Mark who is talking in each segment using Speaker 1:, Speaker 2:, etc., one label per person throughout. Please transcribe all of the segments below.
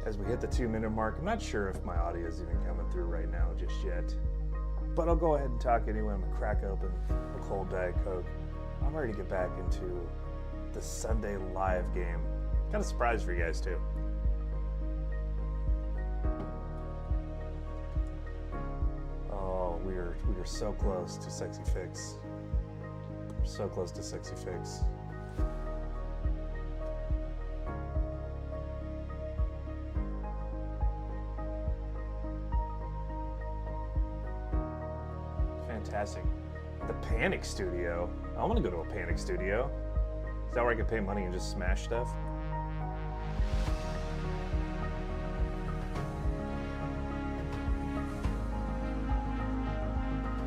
Speaker 1: as we hit the 2-minute mark. I'm not sure if my audio is even coming through right now just yet, but I'll go ahead and talk anyway. I'm gonna crack open a cold Diet Coke. I'm ready to get back into the Sunday live game. Kind of surprised for you guys too. Oh, we are so close to Sexy Fix. So close to Sexy Fix. Fantastic. The Panic Studio. I want to go to a Panic Studio. Is that where I can pay money and just smash stuff?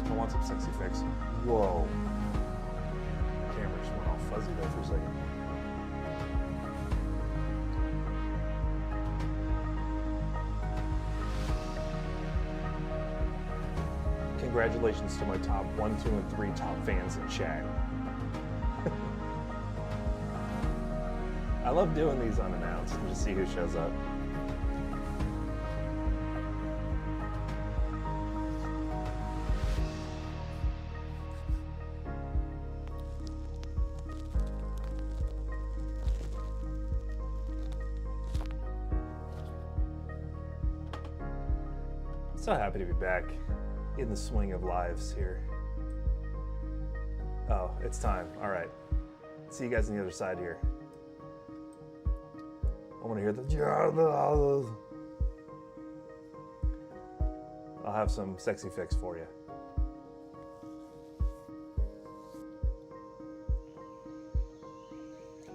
Speaker 1: I want some Sexy Fix. Whoa. Camera just went all fuzzy there for a second. Congratulations to my top 1, 2, and 3 top fans in chat. I love doing these unannounced and just see who shows up. So happy to be back in the swing of lives here. Oh, it's time. All right. See you guys on the other side here. I want to hear the... I'll have some Sexy Fix for you.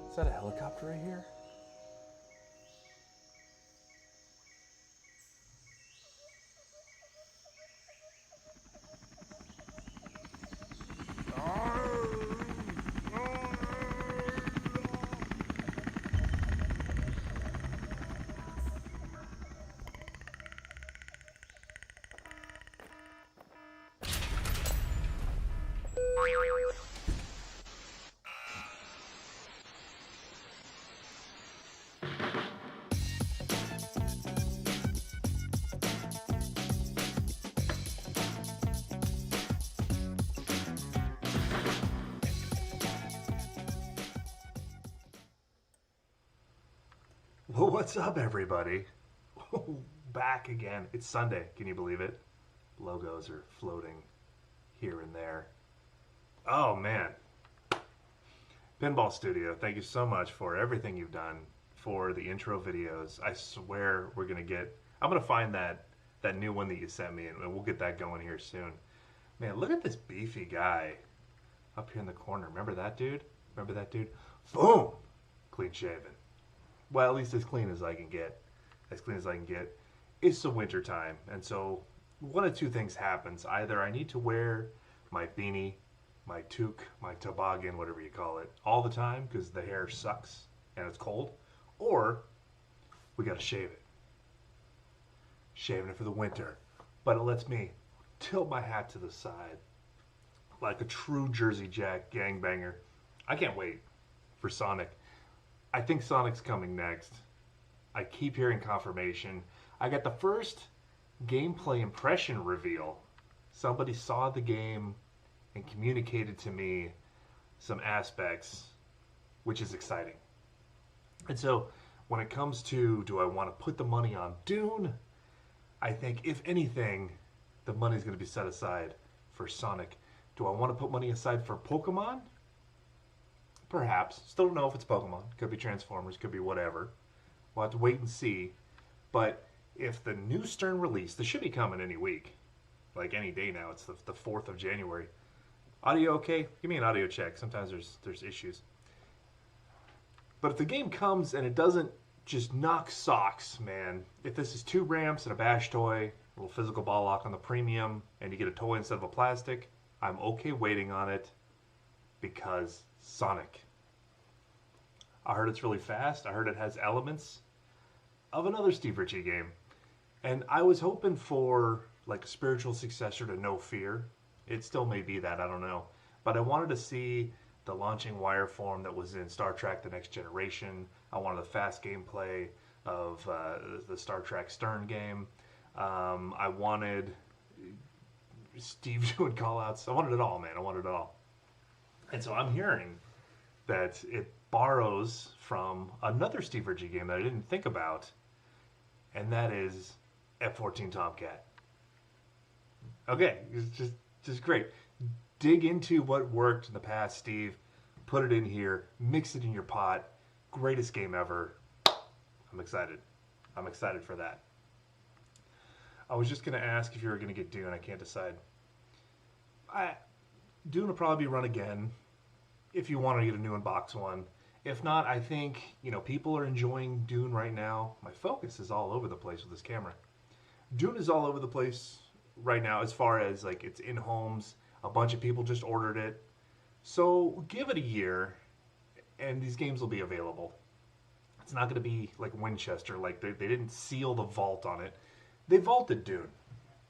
Speaker 1: Is that a helicopter right here? Well, what's up, everybody? Back again. It's Sunday. Can you believe it? Logos are floating here and there. Oh, man. Pinball Studio, thank you so much for everything you've done for the intro videos. I swear we're going to get... I'm going to find that new one that you sent me, and we'll get that going here soon. Man, look at this beefy guy up here in the corner. Remember that dude? Remember that dude? Boom! Clean shaven. Well, at least as clean as I can get. As clean as I can get. It's the winter time, and so one of two things happens. Either I need to wear my beanie, my toque, my toboggan, whatever you call it, all the time because the hair sucks and it's cold, or we gotta shave it. Shaving it for the winter. But it lets me tilt my hat to the side like a true Jersey Jack gangbanger. I can't wait for Sonic. I think Sonic's coming next. I keep hearing confirmation. I got the first gameplay impression reveal. Somebody saw the game and communicated to me some aspects, which is exciting. And so when it comes to, do I want to put the money on Dune? I think, if anything, the money's going to be set aside for Sonic. Do I want to put money aside for Pokemon? Perhaps. Still don't know if it's Pokemon. Could be Transformers. Could be whatever. We'll have to wait and see. But if the new Stern release, this should be coming any week. Like any day now. It's the 4th of January. Audio okay? Give me an audio check. Sometimes there's issues. But if the game comes and it doesn't just knock socks, man. If this is 2 ramps and a bash toy, a little physical ball lock on the premium, and you get a toy instead of a plastic, I'm okay waiting on it because Sonic. I heard it's really fast. I heard it has elements of another Steve Ritchie game. And I was hoping for like a spiritual successor to No Fear. It still may be that, I don't know. But I wanted to see the launching wire form that was in Star Trek The Next Generation. I wanted the fast gameplay. of the Star Trek Stern game. I wanted Steve doing callouts. I wanted it all, man. I wanted it all. And so I'm hearing that it borrows from another Steve Ritchie game that I didn't think about, and that is F-14 Tomcat. Okay, it's just great. Dig into what worked in the past, Steve. Put it in here. Mix it in your pot. Greatest game ever. I'm excited. I'm excited for that. I was just going to ask if you were going to get Dune. I can't decide. Dune will probably be run again if you want to get a new in-box one. If not, I think, people are enjoying Dune right now. My focus is all over the place with this camera. Dune is all over the place right now as far as, like, it's in homes. A bunch of people just ordered it. So give it a year, and these games will be available. It's not going to be like Winchester. Like, they didn't seal the vault on it. They vaulted Dune.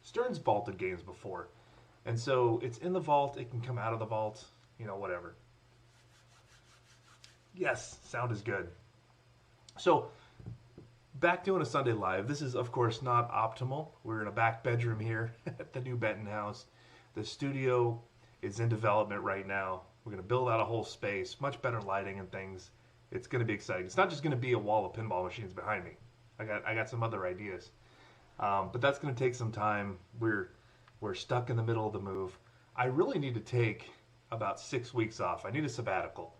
Speaker 1: Stern's vaulted games before. And so it's in the vault. It can come out of the vault. Whatever. Yes, sound is good. So, back doing a Sunday Live. This is, of course, not optimal. We're in a back bedroom here at the new Benton house. The studio is in development right now. We're going to build out a whole space, much better lighting and things. It's going to be exciting. It's not just going to be a wall of pinball machines behind me. I got some other ideas. But that's going to take some time. We're stuck in the middle of the move. I really need to take about 6 weeks off. I need a sabbatical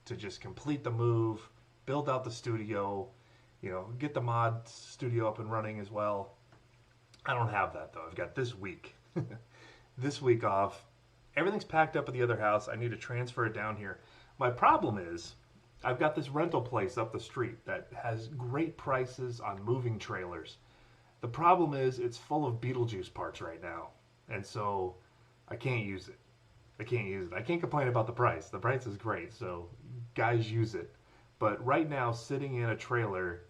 Speaker 1: to just complete the move, build out the studio, get the mod studio up and running as well. I don't have that, though. I've got this week. This week off. Everything's packed up at the other house. I need to transfer it down here. My problem is I've got this rental place up the street that has great prices on moving trailers. The problem is it's full of Beetlejuice parts right now. And so I can't use it. I can't complain about the price. The price is great, so guys use it. But right now, sitting in a trailer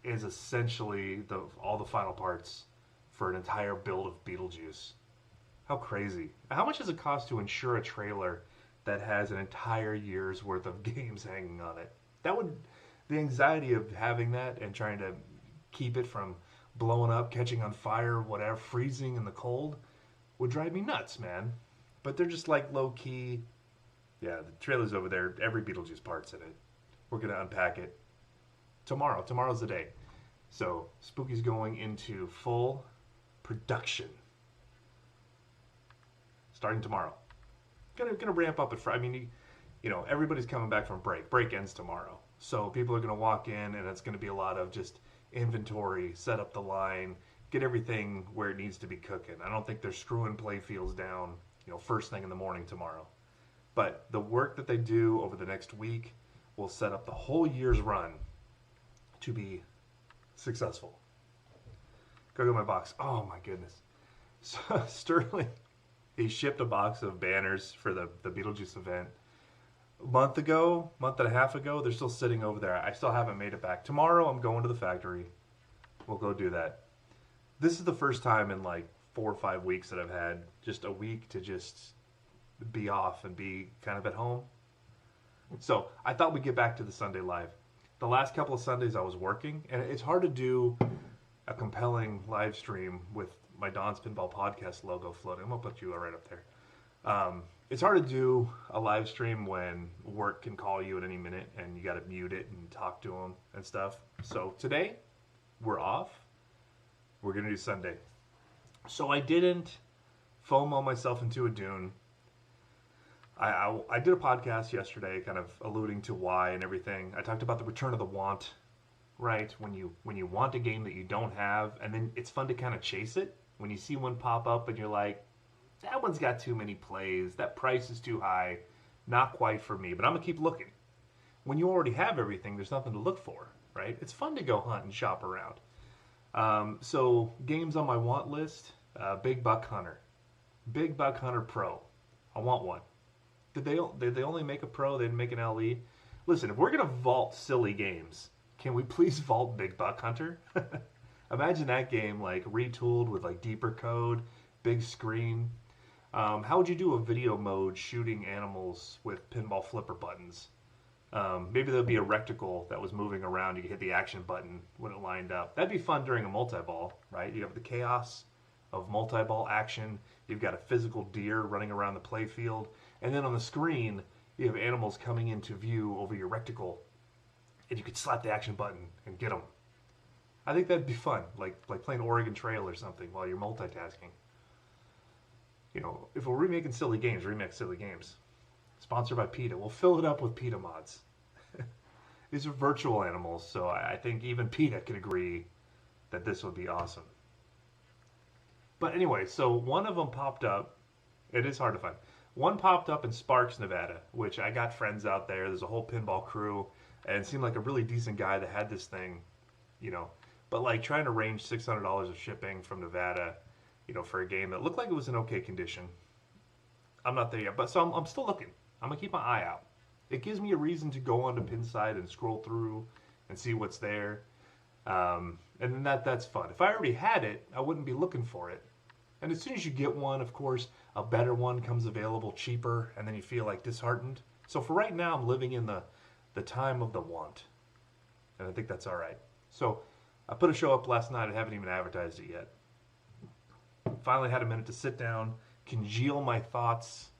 Speaker 1: is essentially all the final parts for an entire build of Beetlejuice. How crazy. How much does it cost to insure a trailer that has an entire year's worth of games hanging on it? The anxiety of having that and trying to keep it from blowing up, catching on fire, whatever, freezing in the cold, would drive me nuts, man. But they're just like low-key. Yeah, the trailer's over there. Every Beetlejuice part's in it. We're going to unpack it tomorrow. Tomorrow's the day. So, Spooky's going into full production. Starting tomorrow. Gonna ramp up at Friday. Everybody's coming back from break. Break ends tomorrow. So people are gonna walk in and it's gonna be a lot of just inventory, set up the line, get everything where it needs to be cooking. I don't think they're screwing play fields down, first thing in the morning tomorrow. But the work that they do over the next week will set up the whole year's run to be successful. Go get my box. Oh my goodness. So Sterling, he shipped a box of banners for the Beetlejuice event a month and a half ago. They're still sitting over there. I still haven't made it back. Tomorrow I'm going to the factory. We'll go do that. This is the first time in like 4 or 5 weeks that I've had just a week to just be off and be kind of at home. So I thought we'd get back to the Sunday Live. The last couple of Sundays I was working, and it's hard to do a compelling live stream with my Don's Pinball Podcast logo floating. I'm going to put you right up there. It's hard to do a live stream when work can call you at any minute and you got to mute it and talk to them and stuff. So today, we're off. We're going to do Sunday. So I didn't FOMO myself into a Dune. I did a podcast yesterday kind of alluding to why and everything. I talked about the return of the want, right? When you want a game that you don't have, and then it's fun to kind of chase it. When you see one pop up and you're like, that one's got too many plays, that price is too high, not quite for me, but I'm going to keep looking. When you already have everything, there's nothing to look for, right? It's fun to go hunt and shop around. So games on my want list, Big Buck Hunter. Big Buck Hunter Pro. I want one. Did they only make a Pro? They didn't make an LE? Listen, if we're going to vault silly games, can we please vault Big Buck Hunter? Imagine that game like retooled with like deeper code, big screen. How would you do a video mode shooting animals with pinball flipper buttons? Maybe there'll be a reticle that was moving around. You could hit the action button when it lined up. That'd be fun during a multi-ball, right? You have the chaos of multi-ball action. You've got a physical deer running around the play field. And then on the screen, you have animals coming into view over your reticle. And you could slap the action button and get them. I think that'd be fun, like playing Oregon Trail or something while you're multitasking. You know, if we're remaking silly games, remake silly games. Sponsored by PETA. We'll fill it up with PETA mods. These are virtual animals, so I think even PETA could agree that this would be awesome. But anyway, so one of them popped up. It is hard to find. One popped up in Sparks, Nevada, which I got friends out there. There's a whole pinball crew, and it seemed like a really decent guy that had this thing, you know. But like trying to arrange $600 of shipping from Nevada, you know, for a game that looked like it was in okay condition. I'm not there yet, but so I'm still looking. I'm gonna keep my eye out. It gives me a reason to go onto Pinside and scroll through and see what's there, and then that's fun. If I already had it, I wouldn't be looking for it. And as soon as you get one, of course, a better one comes available cheaper, and then you feel like disheartened. So for right now, I'm living in the time of the want, and I think that's all right. So I put a show up last night. I haven't even advertised it yet. Finally had a minute to sit down, congeal my thoughts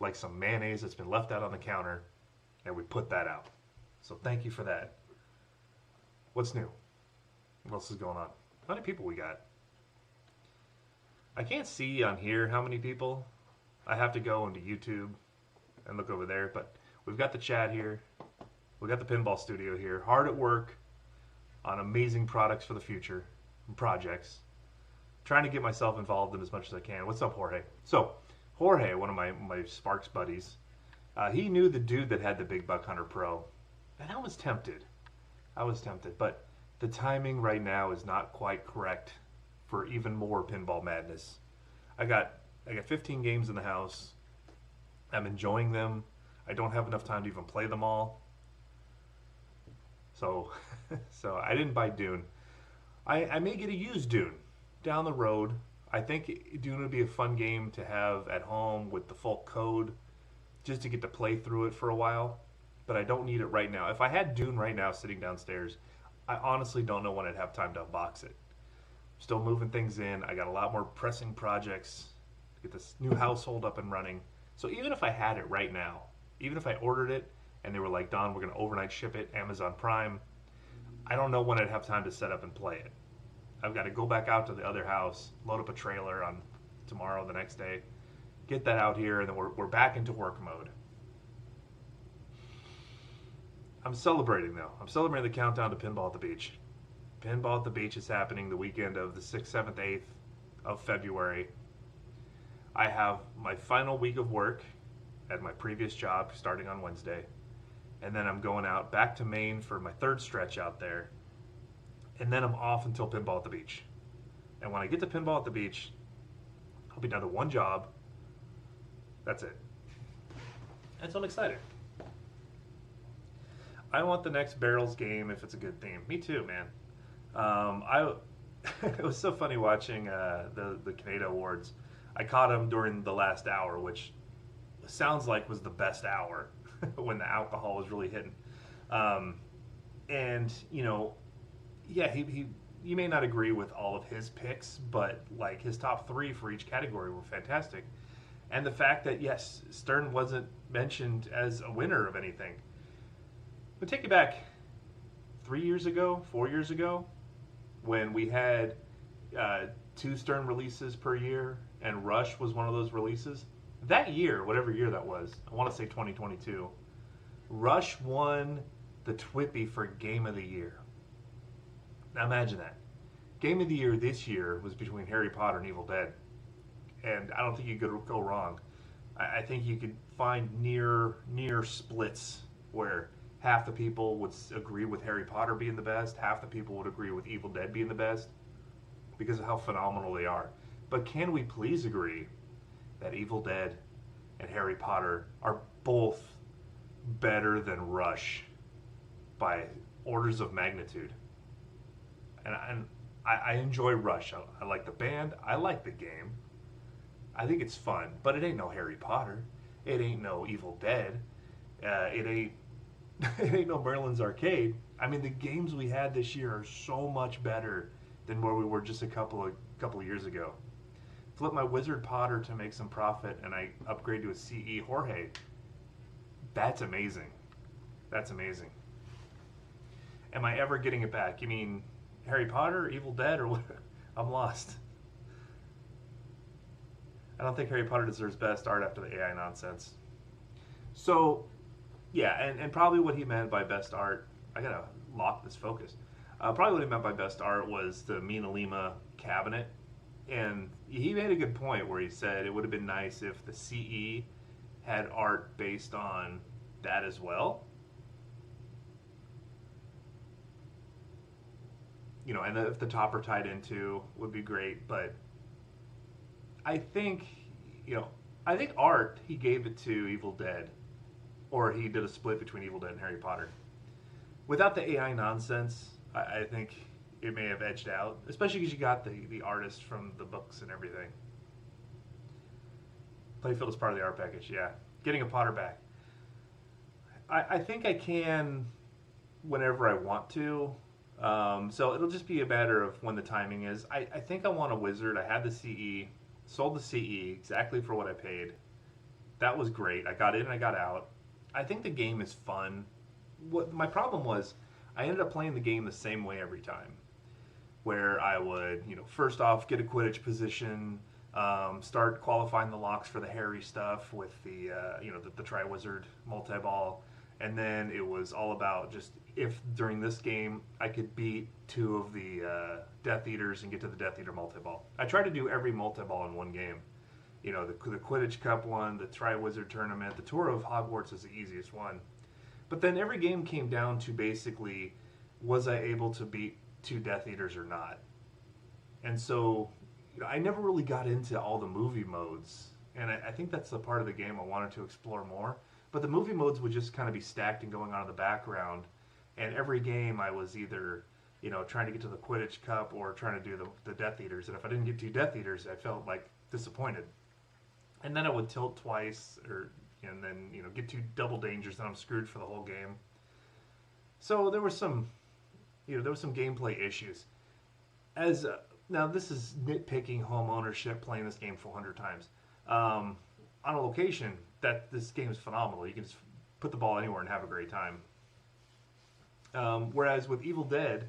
Speaker 1: like some mayonnaise that's been left out on the counter, and we put that out. So thank you for that. What's new? What else is going on? How many people we got? I can't see on here how many people. I have to go into YouTube and look over there, but we've got the chat here. We've got the pinball studio here, hard at work on amazing products for the future and projects. Trying to get myself involved in as much as I can. What's up, Jorge? So, Jorge, one of my Sparks buddies, he knew the dude that had the Big Buck Hunter Pro, and I was tempted. But the timing right now is not quite correct for even more pinball madness. I got 15 games in the house. I'm enjoying them. I don't have enough time to even play them all. So I didn't buy Dune. I may get a used Dune down the road. I think Dune would be a fun game to have at home with the full code, just to get to play through it for a while. But I don't need it right now. If I had Dune right now sitting downstairs, I honestly don't know when I'd have time to unbox it. Still moving things in. I got a lot more pressing projects to get this new household up and running. So even if I had it right now, even if I ordered it and they were like, Don, we're going to overnight ship it, Amazon Prime, I don't know when I'd have time to set up and play it. I've got to go back out to the other house, load up a trailer on tomorrow, the next day, get that out here, and then we're back into work mode. I'm celebrating, though. I'm celebrating the countdown to Pinball at the Beach. Pinball at the Beach is happening the weekend of the 6th, 7th, 8th of February. I have my final week of work at my previous job starting on Wednesday. And then I'm going out back to Maine for my third stretch out there. And then I'm off until Pinball at the Beach. And when I get to Pinball at the Beach, I'll be down to one job. That's it. And so I'm excited. I want the next Barrels game if it's a good theme. Me too, man. It was so funny watching the Canada Awards. I caught them during the last hour, which sounds like was the best hour when the alcohol was really hitting. And you know, yeah, he you may not agree with all of his picks, but like his top three for each category were fantastic. And the fact that yes, Stern wasn't mentioned as a winner of anything. But take it back 4 years ago, when we had 2 Stern releases per year, and Rush was one of those releases. That year, whatever year that was, I want to say 2022, Rush won the Twippy for Game of the Year. Now imagine that. Game of the Year this year was between Harry Potter and Evil Dead. And I don't think you could go wrong. I think you could find near splits where half the people would agree with Harry Potter being the best, half the people would agree with Evil Dead being the best, because of how phenomenal they are. But can we please agree that Evil Dead and Harry Potter are both better than Rush by orders of magnitude? And I enjoy Rush. I like the band. I like the game. I think it's fun. But it ain't no Harry Potter. It ain't no Evil Dead. It ain't It ain't no Merlin's Arcade. I mean, the games we had this year are so much better than where we were just a couple of years ago. Flip my Wizard Potter to make some profit, and I upgrade to a CE Jorge. That's amazing. That's amazing. Am I ever getting it back? You mean Harry Potter, Evil Dead, or what? I'm lost. I don't think Harry Potter deserves best art after the AI nonsense. So, yeah, and probably what he meant by best art, I gotta lock this focus. Probably what he meant by best art was the Mina Lima cabinet. And he made a good point where he said it would have been nice if the CE had art based on that as well. You know, and if the topper tied into would be great. But I think, you know, I think art he gave it to Evil Dead, or he did a split between Evil Dead and Harry Potter. Without the AI nonsense, I think it may have edged out, especially because you got the artist from the books and everything. Playfield is part of the art package, yeah. Getting a Potter back. I think I can whenever I want to. So it'll just be a matter of when the timing is. I think I want a wizard. I had the CE, sold the CE exactly for what I paid. That was great. I got in and I got out. I think the game is fun. What my problem was, I ended up playing the game the same way every time. Where I would, you know, first off get a Quidditch position, start qualifying the locks for the Harry stuff with the, you know, the Triwizard multi-ball, and then it was all about just if during this game I could beat two of the Death Eaters and get to the Death Eater multi-ball. I tried to do every multi-ball in one game. You know, the Quidditch Cup one, the Triwizard tournament, the Tour of Hogwarts is the easiest one. But then every game came down to basically, was I able to beat two Death Eaters or not? And so, you know, I never really got into all the movie modes, and I think that's the part of the game I wanted to explore more. But the movie modes would just kind of be stacked and going on in the background, and every game I was either, you know, trying to get to the Quidditch Cup or trying to do the Death Eaters, and if I didn't get two Death Eaters, I felt like disappointed. And then I would tilt twice, or and then, you know, get two double dangers, and I'm screwed for the whole game. So there was some, you know, there was some gameplay issues. As Now this is nitpicking home ownership, playing this game 400 times. On a location, that this game is phenomenal. You can just put the ball anywhere and have a great time. Whereas with Evil Dead,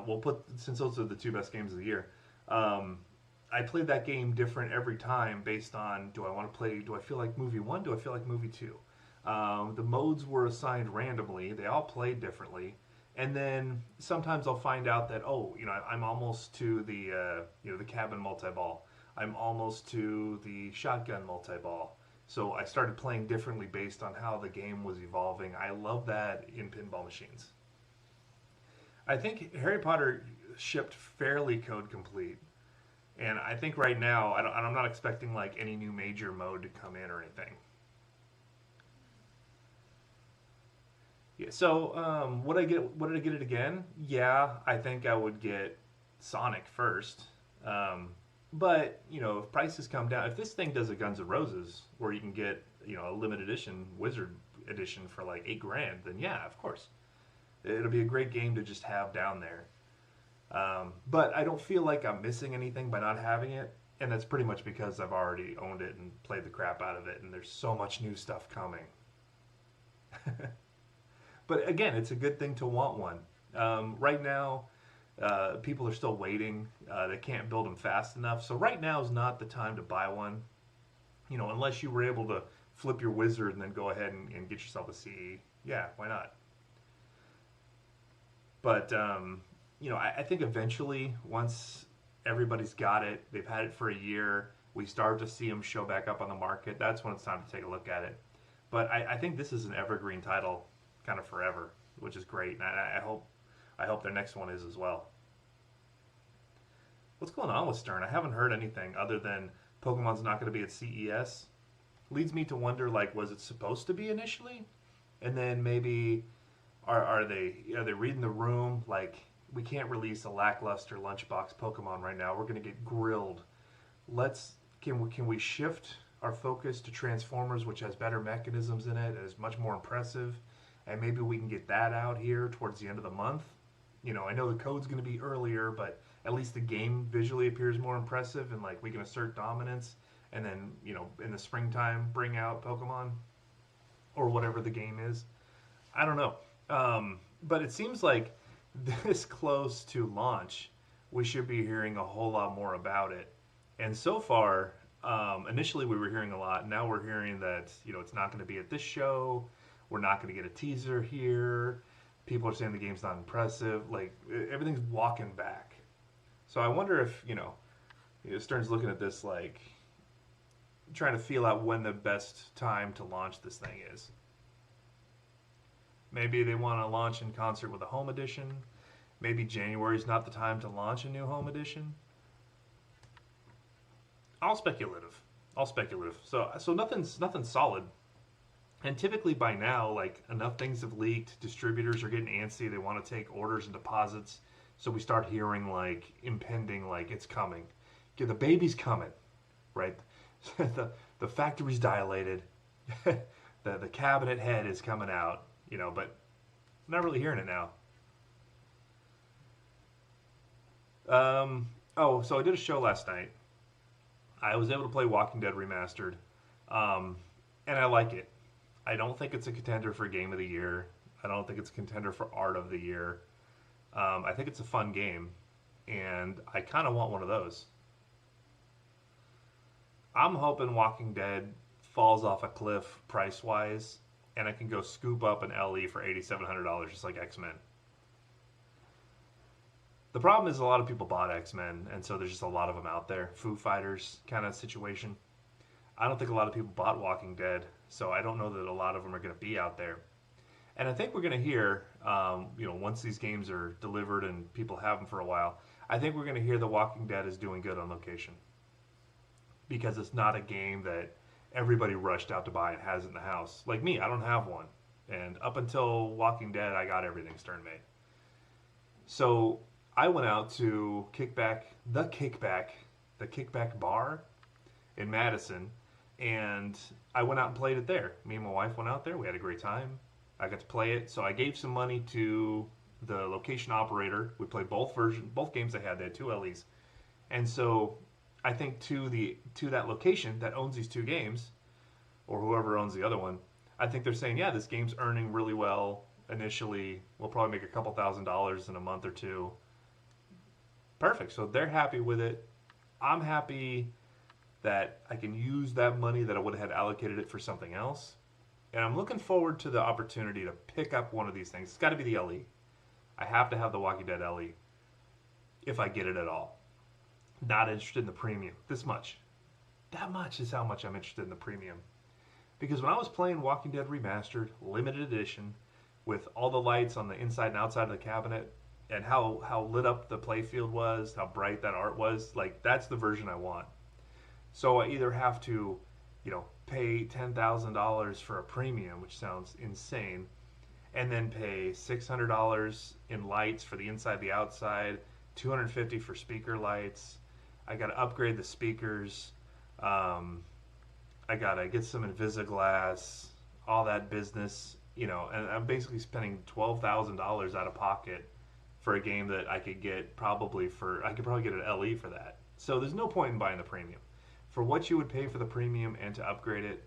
Speaker 1: we'll put, since those are the two best games of the year, I played that game different every time based on, do I want to play, do I feel like movie one, do I feel like movie two? The modes were assigned randomly. They all played differently. And then sometimes I'll find out that, oh, you know, I'm almost to the, you know, the cabin multi-ball. I'm almost to the shotgun multi-ball. So I started playing differently based on how the game was evolving. I love that in pinball machines. I think Harry Potter shipped fairly code complete. And I think right now, I'm not expecting like any new major mode to come in or anything. Yeah, so would I get? What did I get it again? Yeah, I think I would get Sonic first. But you know, if prices come down, if this thing does a Guns N' Roses, where you can get, you know, a limited edition Wizard edition for like $8,000, then yeah, of course, it'll be a great game to just have down there. But I don't feel like I'm missing anything by not having it, and that's pretty much because I've already owned it and played the crap out of it, and there's so much new stuff coming. But again, it's a good thing to want one. Right now, people are still waiting. They can't build them fast enough. So right now is not the time to buy one. You know, unless you were able to flip your wizard and then go ahead and get yourself a CE. Yeah, why not? But, you know, I think eventually, once everybody's got it, they've had it for a year, we start to see them show back up on the market. That's when it's time to take a look at it. But I think this is an evergreen title kind of forever, which is great. And I hope their next one is as well. What's going on with Stern? I haven't heard anything other than Pokemon's not going to be at CES. Leads me to wonder, like, was it supposed to be initially? And then maybe are they reading the room? Like, we can't release a lackluster lunchbox Pokemon right now. We're going to get grilled. Can we shift our focus to Transformers, which has better mechanisms in it, and is much more impressive, and maybe we can get that out here towards the end of the month. I know the code's going to be earlier, but at least the game visually appears more impressive, and like we can assert dominance, and then in the springtime bring out Pokemon or whatever the game is. I don't know, but it seems like this close to launch, we should be hearing a whole lot more about it. And so far, initially we were hearing a lot. Now we're hearing that it's not going to be at this show. We're not going to get a teaser here. People are saying the game's not impressive. Like everything's walking back. So I wonder if Stern's looking at this like trying to feel out when the best time to launch this thing is. Maybe they want to launch in concert with a home edition. Maybe January's not the time to launch a new home edition. All speculative. So nothing's solid. And typically by now, like enough things have leaked, distributors are getting antsy, they want to take orders and deposits. So we start hearing like impending, like it's coming. Okay, the baby's coming, right? the factory's dilated. the cabinet head is coming out, but I'm not really hearing it now. So I did a show last night. I was able to play Walking Dead Remastered, and I like it. I don't think it's a contender for Game of the Year. I don't think it's a contender for Art of the Year. I think it's a fun game, and I kind of want one of those. I'm hoping Walking Dead falls off a cliff price-wise, and I can go scoop up an LE for $8,700 just like X-Men. The problem is a lot of people bought X-Men, and so there's just a lot of them out there. Foo Fighters kind of situation. I don't think a lot of people bought Walking Dead, so I don't know that a lot of them are going to be out there. And I think we're going to hear, once these games are delivered and people have them for a while, I think we're going to hear The Walking Dead is doing good on location. Because it's not a game that everybody rushed out to buy and has it in the house. Like me, I don't have one. And up until Walking Dead, I got everything Stern made. So I went out to the Kickback Bar in Madison, and I went out and played it there. Me and my wife went out there. We had a great time. I got to play it. So I gave some money to the location operator. We played both games they had. They had two LEs. And so I think to that location that owns these two games, or whoever owns the other one, I think they're saying, yeah, this game's earning really well initially. We'll probably make a couple $1,000s in a month or two. Perfect. So they're happy with it. I'm happy that I can use that money that I would have had allocated it for something else. And I'm looking forward to the opportunity to pick up one of these things. It's got to be the LE. I have to have the Walking Dead LE if I get it at all. Not interested in the premium. This much. That much is how much I'm interested in the premium. Because when I was playing Walking Dead Remastered, limited edition, with all the lights on the inside and outside of the cabinet, and how lit up the playfield was, how bright that art was, like that's the version I want. So I either have to, pay $10,000 for a premium, which sounds insane, and then pay $600 in lights for the inside, the outside, $250 for speaker lights. I got to upgrade the speakers. I got to get some Invisiglass, all that business, and I'm basically spending $12,000 out of pocket for a game that I could probably get an LE for that. So there's no point in buying the premium. For what you would pay for the premium and to upgrade it,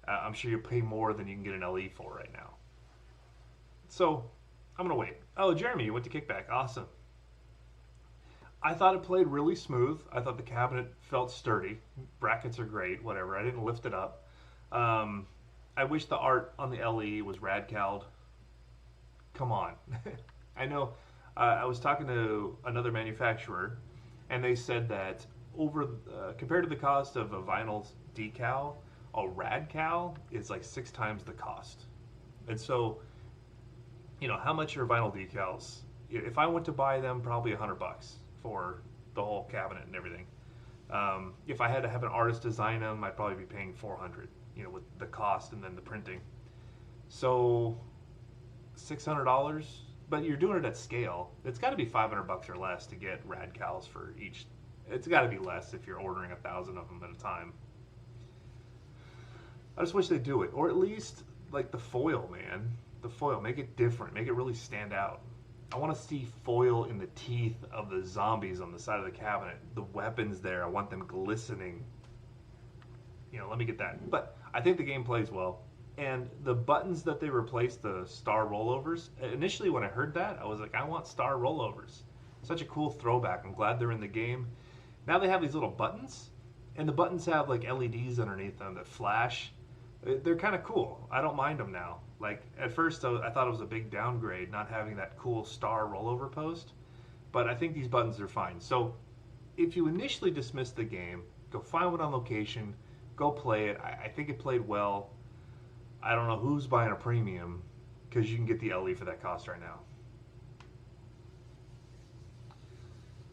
Speaker 1: I'm sure you pay more than you can get an LE for right now. So I'm going to wait. Oh, Jeremy, you went to Kickback. Awesome. I thought it played really smooth. I thought the cabinet felt sturdy. Brackets are great, whatever. I didn't lift it up. I wish the art on the LE was rad-called. Come on. I know I was talking to another manufacturer, and they said that compared to the cost of a vinyl decal, a rad cal is like 6 times the cost. And so, how much are vinyl decals? If I went to buy them, probably $100 for the whole cabinet and everything. If I had to have an artist design them, I'd probably be paying $400, with the cost and then the printing. So $600, but you're doing it at scale. It's got to be $500 or less to get rad cals for each. It's got to be less if you're ordering 1,000 of them at a time. I just wish they'd do it, or at least like the foil, man. the foil, make it different, make it really stand out. I want to see foil in the teeth of the zombies on the side of the cabinet. The weapons there, I want them glistening. Let me get that. But I think the game plays well. And the buttons that they replaced, the star rollovers, initially when I heard that, I was like, I want star rollovers. Such a cool throwback. I'm glad they're in the game. Now they have these little buttons, and the buttons have like LEDs underneath them that flash. They're kind of cool. I don't mind them now. Like, at first, I thought it was a big downgrade not having that cool star rollover post, but I think these buttons are fine. So, if you initially dismiss the game, go find one on location, go play it. I think it played well. I don't know who's buying a premium, because you can get the LE for that cost right now.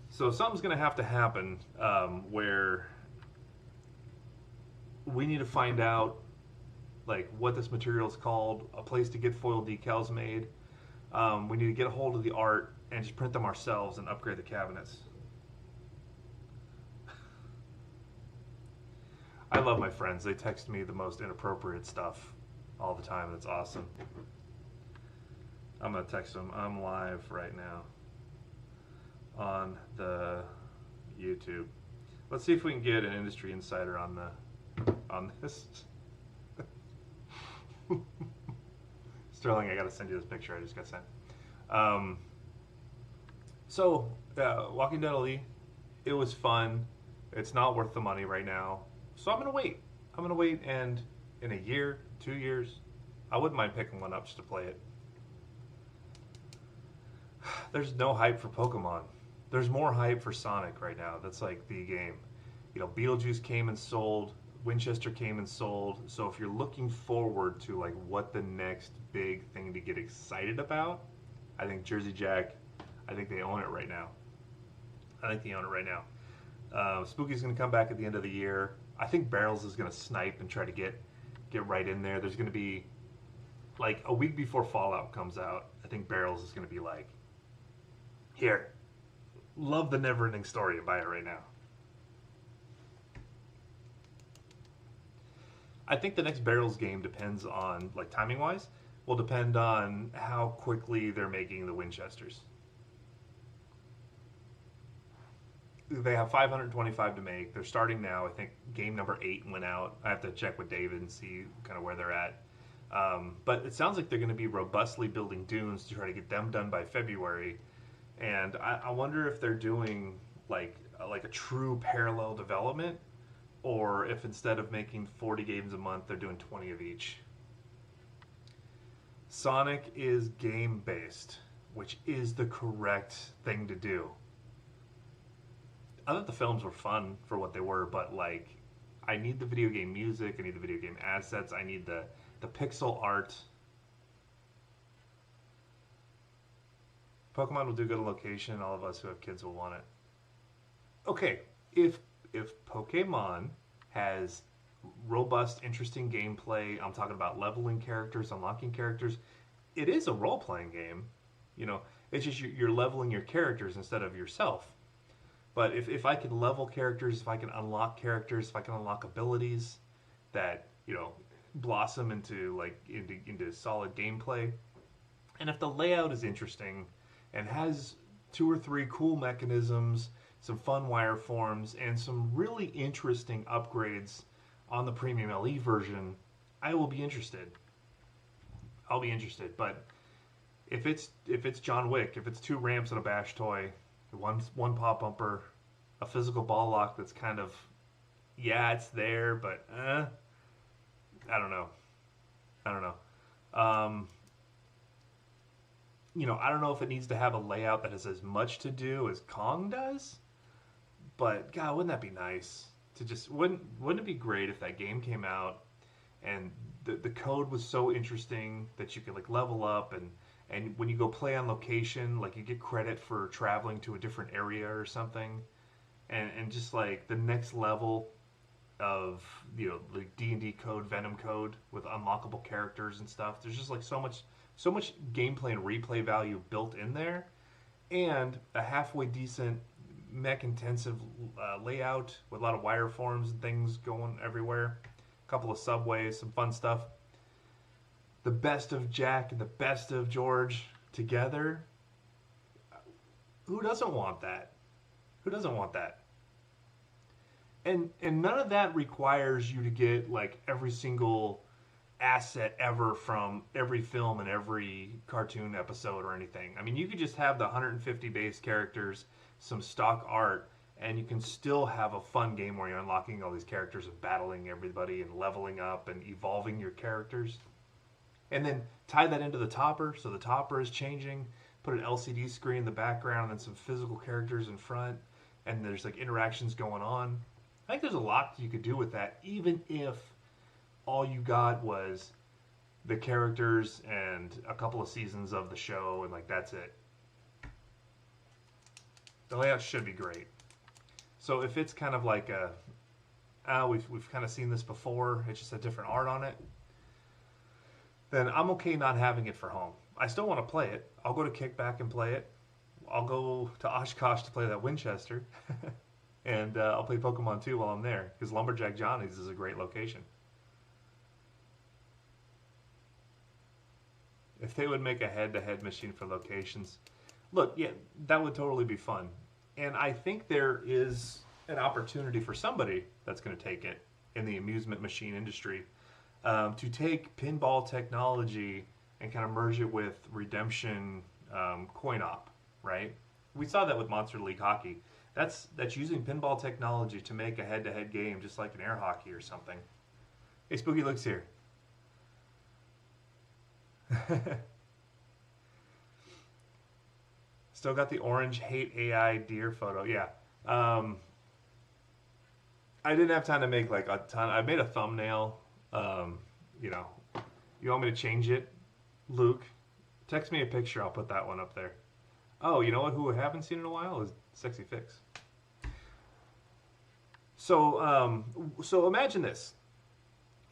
Speaker 1: So, something's going to have to happen where we need to find out like what this material is called, a place to get foil decals made. We need to get a hold of the art and just print them ourselves and upgrade the cabinets. I love my friends. They text me the most inappropriate stuff all the time. It's awesome. I'm going to text them. I'm live right now on the YouTube. Let's see if we can get an industry insider on this. Sterling, I gotta send you this picture I just got sent. Walking Dead Elite, it was fun. It's not worth the money right now, so I'm gonna wait. And in a year, 2 years, I wouldn't mind picking one up just to play it. There's no hype for Pokemon. There's more hype for Sonic right now. That's like the game. Beetlejuice came and sold. Winchester came and sold. So if you're looking forward to like what the next big thing to get excited about, I think Jersey Jack, I think they own it right now. Spooky's going to come back at the end of the year. I think Barrels is going to snipe and try to get right in there. There's going to be like a week before Fallout comes out. I think Barrels is going to be like, here, love the never-ending story and buy it right now. I think the next Barrels game depends on, like timing-wise, will depend on how quickly they're making the Winchesters. They have 525 to make. They're starting now. I think game number 8 went out. I have to check with David and see kind of where they're at. But it sounds like they're going to be robustly building dunes to try to get them done by February. And I wonder if they're doing like a true parallel development, or if instead of making 40 games a month, they're doing 20 of each. Sonic is game-based, which is the correct thing to do. I thought the films were fun for what they were, but like, I need the video game music, I need the video game assets, I need the pixel art. Pokemon will do good on location, all of us who have kids will want it. Okay, if Pokemon has robust, interesting gameplay, I'm talking about leveling characters, unlocking characters, it is a role-playing game. It's just you're leveling your characters instead of yourself. But if I can level characters, if I can unlock characters, if I can unlock abilities that, blossom into solid gameplay, and if the layout is interesting and has 2 or 3 cool mechanisms, some fun wireforms, and some really interesting upgrades on the premium LE version, I will be interested. I'll be interested. But if it's John Wick, if it's 2 ramps and a bash toy, one pop bumper, a physical ball lock that's kind of, yeah, it's there, but I don't know. I don't know if it needs to have a layout that has as much to do as Kong does. But God, wouldn't that be nice to just wouldn't it be great if that game came out and the code was so interesting that you could like level up and when you go play on location, like you get credit for traveling to a different area or something, and just like the next level of the D&D code, Venom code with unlockable characters and stuff. There's just like so much gameplay and replay value built in there, and a halfway decent mech intensive layout with a lot of wireforms and things going everywhere. A couple of subways, some fun stuff. the best of Jack and the best of George together. Who doesn't want that? Who doesn't want that? And none of that requires you to get like every single asset ever from every film and every cartoon episode or anything. I mean, you could just have the 150 base characters, some stock art, and you can still have a fun game where you're unlocking all these characters and battling everybody and leveling up and evolving your characters. And then tie that into the topper, so the topper is changing. Put an LCD screen in the background and then some physical characters in front, and there's like interactions going on. I think there's a lot you could do with that, even if all you got was the characters and a couple of seasons of the show, and like that's it. The layout should be great. So if it's kind of like we've kind of seen this before, it's just a different art on it, then I'm okay not having it for home. I still want to play it. I'll go to Kickback and play it. I'll go to Oshkosh to play that Winchester. And I'll play Pokemon 2 while I'm there, because Lumberjack Johnny's is a great location. If they would make a head-to-head machine for locations, look, yeah, that would totally be fun. And I think there is an opportunity for somebody that's going to take it in the amusement machine industry to take pinball technology and kind of merge it with redemption coin op, right? We saw that with Monster League Hockey. That's using pinball technology to make a head-to-head game, just like an air hockey or something. Hey, Spooky Luke's here. Still got the orange hate AI deer photo. Yeah. I didn't have time to make like a ton. I made a thumbnail. You know, you want me to change it? Luke, text me a picture. I'll put that one up there. Oh, you know what? Who I haven't seen in a while is Sexy Fix. So, so imagine this.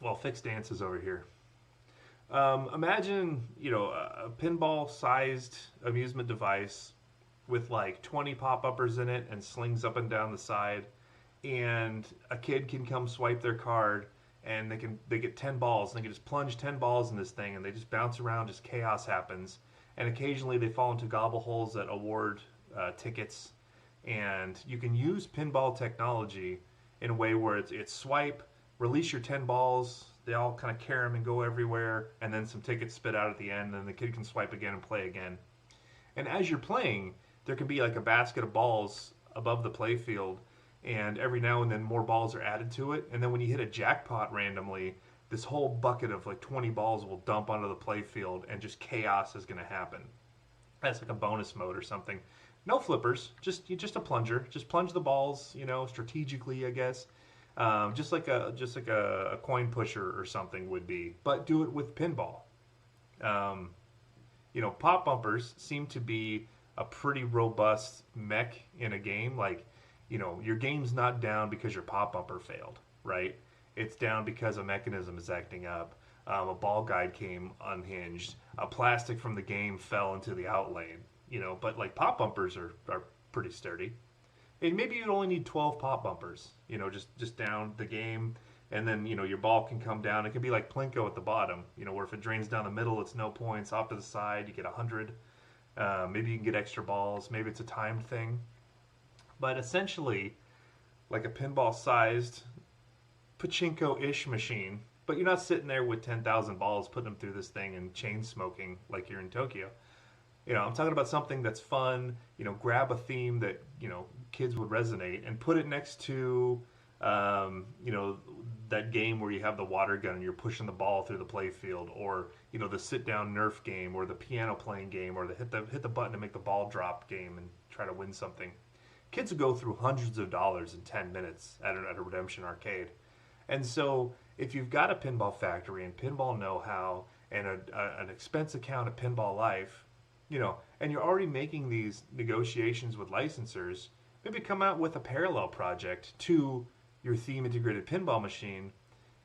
Speaker 1: Well, Fix Dance is over here. Imagine, you know, a pinball-sized amusement device with like 20 pop-uppers in it and slings up and down the side, and a kid can come swipe their card, and they get 10 balls, and they can just plunge 10 balls in this thing, and they just bounce around, just chaos happens, and occasionally they fall into gobble holes that award tickets, and you can use pinball technology in a way where it's swipe, release your 10 balls, they all kind of carry them and go everywhere, and then some tickets spit out at the end, and then the kid can swipe again and play again. And as you're playing, there can be like a basket of balls above the play field, and every now and then more balls are added to it, and then when you hit a jackpot randomly, this whole bucket of like 20 balls will dump onto the play field, and just chaos is going to happen. That's like a bonus mode or something. No flippers, just a plunger. Just plunge the balls, you know, strategically, I guess. Just like a coin pusher or something would be, but do it with pinball. You know, pop bumpers seem to be a pretty robust mech in a game. Like, you know, your game's not down because your pop bumper failed, right? It's down because a mechanism is acting up. A ball guide came unhinged. A plastic from the game fell into the outlane. You know, but like pop bumpers are pretty sturdy. And maybe you'd only need 12 pop bumpers, you know, just down the game. And then, you know, your ball can come down. It can be like Plinko at the bottom, you know, where if it drains down the middle, it's no points. Off to the side, you get 100. Maybe you can get extra balls. Maybe it's a timed thing. But essentially, like a pinball-sized pachinko-ish machine. But you're not sitting there with 10,000 balls putting them through this thing and chain smoking like you're in Tokyo. You know, I'm talking about something that's fun. You know, grab a theme that, you know, kids would resonate and put it next to, you know, that game where you have the water gun and you're pushing the ball through the play field, or, you know, the sit-down Nerf game, or the piano playing game, or the hit the button to make the ball drop game and try to win something. Kids would go through hundreds of dollars in 10 minutes at a Redemption arcade. And so if you've got a pinball factory and pinball know-how and an expense account at Pinball Life, you know, and you're already making these negotiations with licensors, maybe come out with a parallel project to your theme integrated pinball machine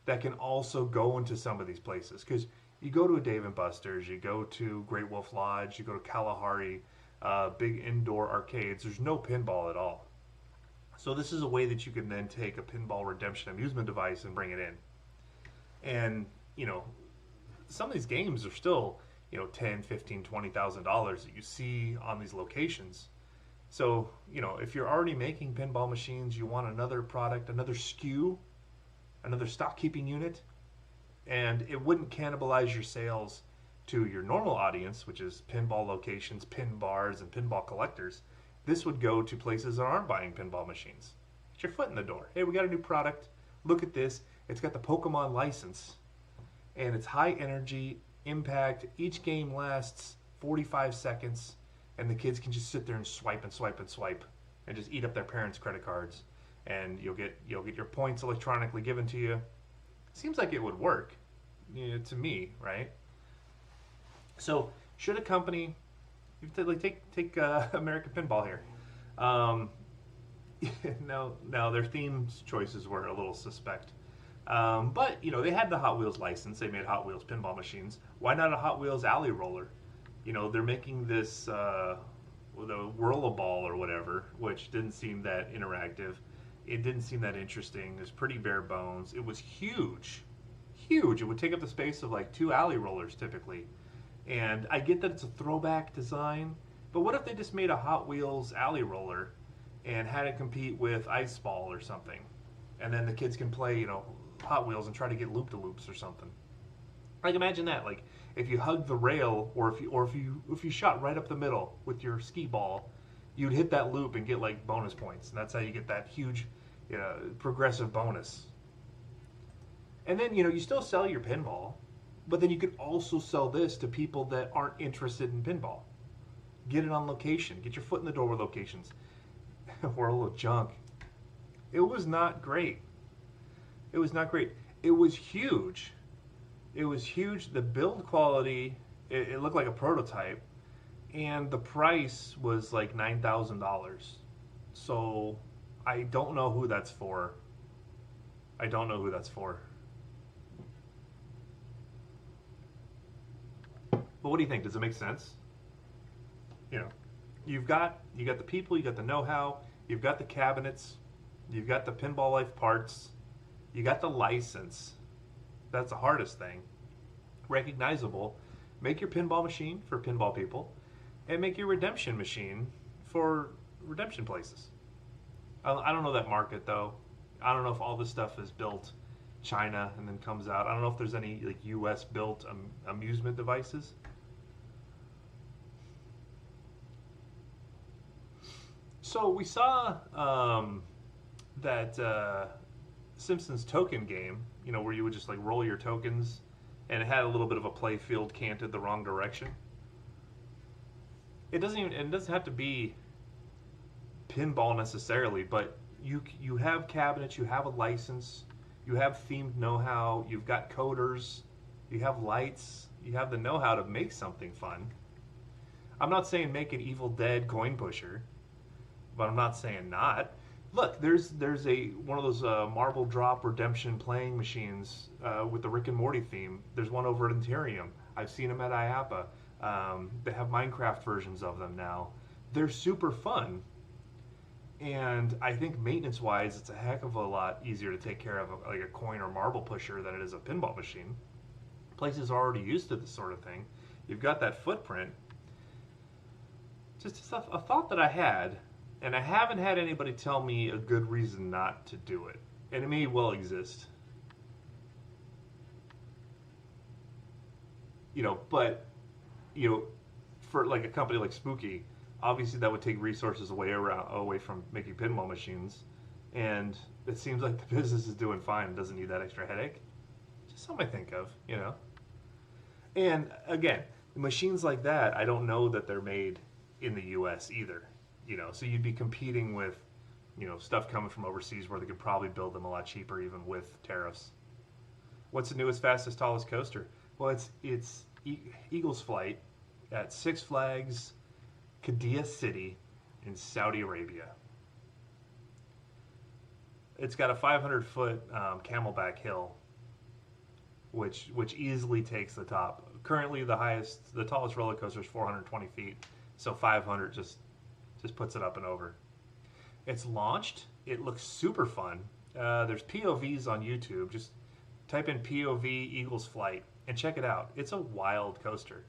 Speaker 1: that can also go into some of these places. Because you go to a Dave & Buster's, you go to Great Wolf Lodge, you go to Kalahari, big indoor arcades, there's no pinball at all. So this is a way that you can then take a pinball redemption amusement device and bring it in. And, you know, some of these games are still, you know, 10, 15, $20,000 that you see on these locations. So, you know, if you're already making pinball machines, you want another product, another SKU, another stock keeping unit, and it wouldn't cannibalize your sales to your normal audience, which is pinball locations, pin bars, and pinball collectors. This would go to places that aren't buying pinball machines. Get your foot in the door. Hey, we got a new product. Look at this. It's got the Pokemon license, and it's high energy, impact. Each game lasts 45 seconds, and the kids can just sit there and swipe and swipe and swipe, and just eat up their parents' credit cards, and you'll get your points electronically given to you. Seems like it would work, you know, to me, right? So should a company, like take American Pinball here? No, their theme choices were a little suspect. But you know, they had the Hot Wheels license. They made Hot Wheels pinball machines. Why not a Hot Wheels alley roller? You know, they're making this the Whirl-a-Ball or whatever, which didn't seem that interactive. It didn't seem that interesting. It was pretty bare bones. It was huge. Huge. It would take up the space of like 2 alley rollers typically. And I get that it's a throwback design, but what if they just made a Hot Wheels alley roller and had it compete with Ice Ball or something? And then the kids can play, you know, Hot Wheels and try to get loop-de-loops or something. Like imagine that, like if you hugged the rail, or if you shot right up the middle with your skee ball, you'd hit that loop and get like bonus points, and that's how you get that huge, you know, progressive bonus. And then, you know, you still sell your pinball, but then you could also sell this to people that aren't interested in pinball. Get it on location. Get your foot in the door with locations. World of junk. It was not great. It was not great. It was huge. It was huge. The build quality, it looked like a prototype, and the price was like $9,000. So I don't know who that's for. I don't know who that's for. But what do you think? Does it make sense? You know, you got the people, you got the know-how, you've got the cabinets, you've got the Pinball Life parts, you got the license. That's the hardest thing. Recognizable. Make your pinball machine for pinball people, and make your redemption machine for redemption places. I don't know that market though. I don't know if all this stuff is built China and then comes out. I don't know if there's any like U.S. built amusement devices. So we saw that Simpsons token game, you know, where you would just like roll your tokens, and it had a little bit of a play field canted the wrong direction. It doesn't have to be pinball necessarily, but you have cabinets, you have a license, you have themed know-how, you've got coders, you have lights, you have the know-how to make something fun. I'm not saying make an Evil Dead coin pusher, but I'm not saying not. Look, there's a one of those marble drop redemption playing machines with the Rick and Morty theme. There's one over at Interium. I've seen them at IAPA. They have Minecraft versions of them now. They're super fun, and I think maintenance-wise, it's a heck of a lot easier to take care of like a coin or marble pusher than it is a pinball machine. Places are already used to this sort of thing. You've got that footprint. Just a thought that I had. And I haven't had anybody tell me a good reason not to do it. And it may well exist. You know, but, you know, for like a company like Spooky, obviously that would take resources away from making pinball machines. And it seems like the business is doing fine and doesn't need that extra headache. Just something I think of, you know. And again, machines like that, I don't know that they're made in the U.S. either. You know, so you'd be competing with, you know, stuff coming from overseas where they could probably build them a lot cheaper even with tariffs. What's the newest, fastest, tallest coaster? Well, it's Eagle's Flight at Six Flags Qiddiya City in Saudi Arabia. It's got a 500-foot camelback hill, which easily takes the top. Currently, the tallest roller coaster is 420 feet, so 500 just puts it up and over. It's launched. It looks super fun. There's POVs on YouTube. Just type in POV Eagles Flight, and check it out. It's a wild coaster,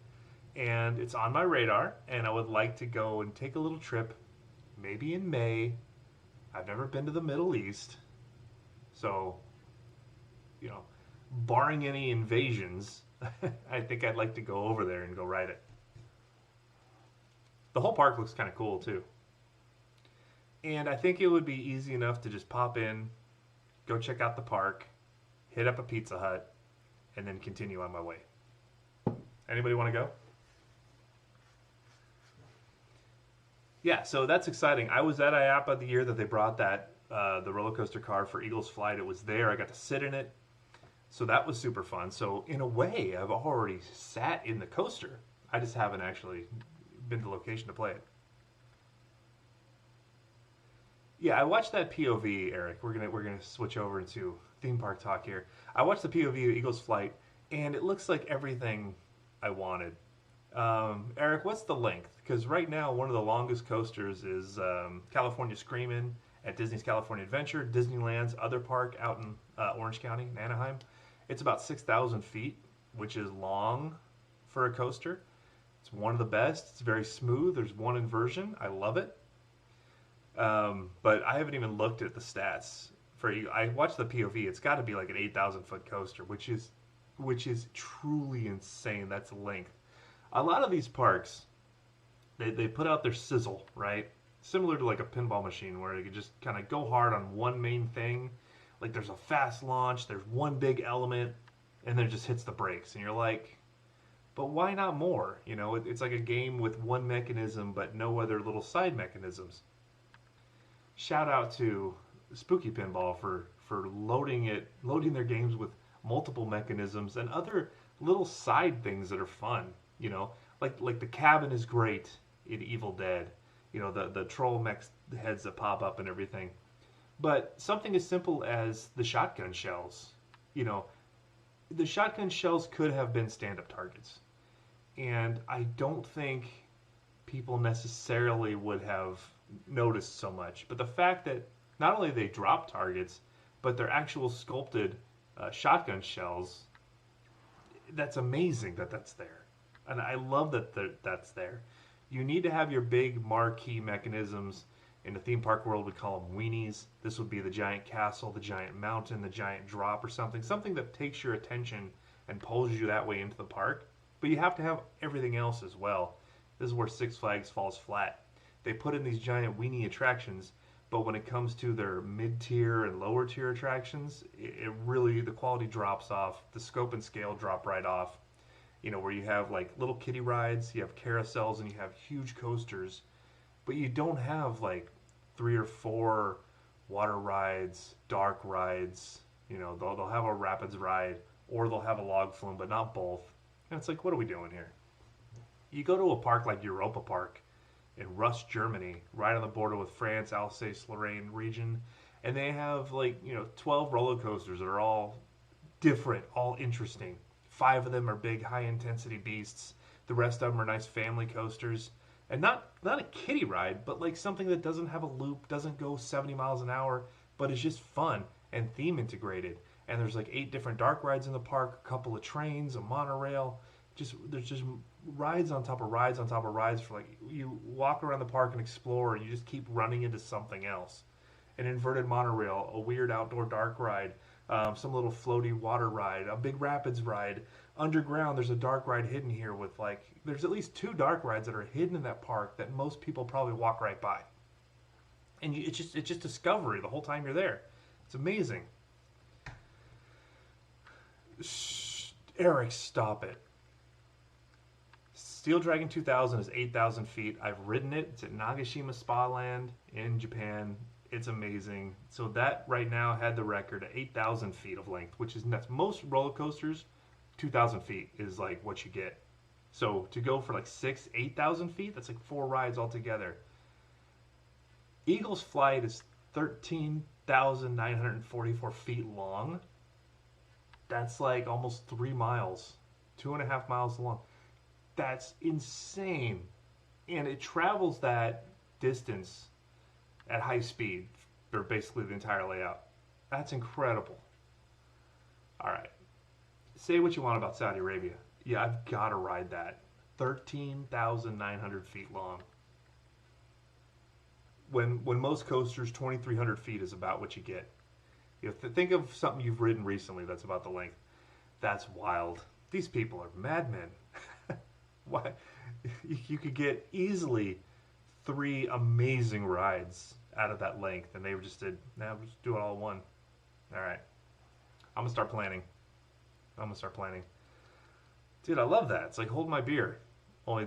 Speaker 1: and it's on my radar. And I would like to go and take a little trip, maybe in May. I've never been to the Middle East, so you know, barring any invasions, I think I'd like to go over there and go ride it. The whole park looks kind of cool too. And I think it would be easy enough to just pop in, go check out the park, hit up a Pizza Hut, and then continue on my way. Anybody want to go? Yeah, so that's exciting. I was at IAPA the year that they brought that the roller coaster car for Eagles Flight. It was there. I got to sit in it. So that was super fun. So in a way, I've already sat in the coaster. I just haven't actually been to the location to play it. Yeah, I watched that POV, Eric. We're gonna switch over into theme park talk here. I watched the POV of Eagles Flight, and it looks like everything I wanted. Eric, what's the length? Because right now, one of the longest coasters is California Screamin' at Disney's California Adventure, Disneyland's other park out in Orange County, in Anaheim. It's about 6,000 feet, which is long for a coaster. It's one of the best. It's very smooth. There's one inversion. I love it. But I haven't even looked at the stats for. I watched the POV. It's got to be like an 8,000 foot coaster, which is truly insane. That's length. A lot of these parks, they put out their sizzle, right? Similar to like a pinball machine where you can just kind of go hard on one main thing. Like there's a fast launch, there's one big element, and then it just hits the brakes. And you're like, but why not more? You know, it's like a game with one mechanism but no other little side mechanisms. Shout out to Spooky Pinball for loading their games with multiple mechanisms and other little side things that are fun. You know, like the cabin is great in Evil Dead. You know, the troll mech heads that pop up and everything. But something as simple as the shotgun shells, you know, the shotgun shells could have been stand-up targets. And I don't think people necessarily would have noticed so much. But the fact that not only they drop targets, but they're actual sculpted shotgun shells, that's amazing that that's there. And I love that that's there. You need to have your big marquee mechanisms. In the theme park world, we call them weenies. This would be the giant castle, the giant mountain, the giant drop or something. Something that takes your attention and pulls you that way into the park. But you have to have everything else as well. This is where Six Flags falls flat. They put in these giant weenie attractions, but when it comes to their mid-tier and lower-tier attractions, it really, the quality drops off. The scope and scale drop right off. You know, where you have like little kiddie rides, you have carousels, and you have huge coasters. But you don't have like 3 or 4 water rides, dark rides. You know, they'll have a rapids ride or they'll have a log flume, but not both. And it's like, what are we doing here? You go to a park like Europa Park in Rust, Germany, right on the border with France, Alsace-Lorraine region, and they have like, you know, 12 roller coasters that are all different, all interesting. 5 of them are big, high-intensity beasts. The rest of them are nice family coasters. And not a kiddie ride, but like something that doesn't have a loop, doesn't go 70 miles an hour, but is just fun and theme integrated. And there's like 8 different dark rides in the park, a couple of trains, a monorail. There's just rides on top of rides on top of rides for like, you walk around the park and explore and you just keep running into something else. An inverted monorail, a weird outdoor dark ride, some little floaty water ride, a big rapids ride. Underground, there's a dark ride hidden here with like, there's at least 2 dark rides that are hidden in that park that most people probably walk right by. And it's just discovery the whole time you're there. It's amazing. Eric, stop it. Steel Dragon 2000 is 8,000 feet. I've ridden it. It's at Nagashima Spa Land in Japan. It's amazing. So that right now had the record at 8,000 feet of length, which is nuts. Most roller coasters, 2,000 feet is like what you get. So to go for like 8,000 feet, that's like 4 rides altogether. Eagles Flight is 13,944 feet long. That's like almost 3 miles, 2.5 miles long. That's insane. And it travels that distance at high speed for basically the entire layout. That's incredible. All right. say what you want about Saudi Arabia. Yeah, I've got to ride that. 13,900 feet long. When most coasters, 2,300 feet is about what you get. You know, think of something you've ridden recently that's about the length. That's wild. These people are madmen. Why? You could get easily 3 amazing rides out of that length, and they just did. Now nah, just do it all in one. All right, I'm gonna start planning. Dude, I love that. It's like hold my beer, only